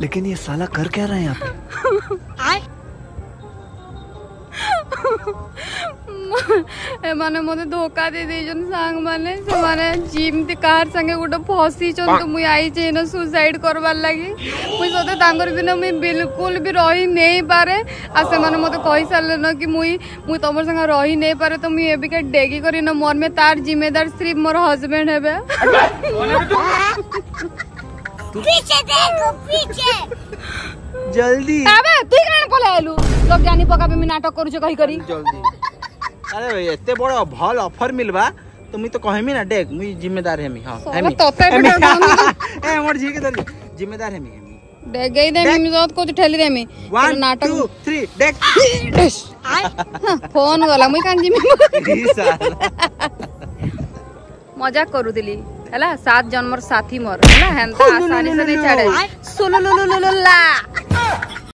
लेकिन ये साला कर क्या रहा है यहाँ पे? एमाने मते धोखा दे देजन सांग माने से माने जिम ते कार संगे गुडो फसी चन तो मुई आई जे न सुसाइड करवार लागि मुई सोते तांगर बिना मुई बिल्कुल भी रही नहीं पारे आ से माने मते कहि साले न कि मुई तमर संग रही नहीं पारे तो मुई एबी के डेगी करी न मोर में तार जिम्मेदार सिर्फ मोर हस्बैंड हेबे। पीछे देखो पीछे जल्दी अबे तू कहां पले आलू लोग जानी पका पे मी नाटक करू छ कहि करी जल्दी। अरे एते बड़ भल ऑफर मिलबा तो मुई तो कहमी ना देख मुई जिम्मेदार हेमी। हां हेमी तोते ए मोर जी के धरी जिम्मेदार हेमी देख गई दे मी जोत को ठेली दे मी नाटक 2 3 देख फोन गला मुई कांजी मी मजाक करू दिली हैला 7 जन्मर साथी मोर हैला हेंता आसानी से नहीं छाड़े सुलुलुलुलुला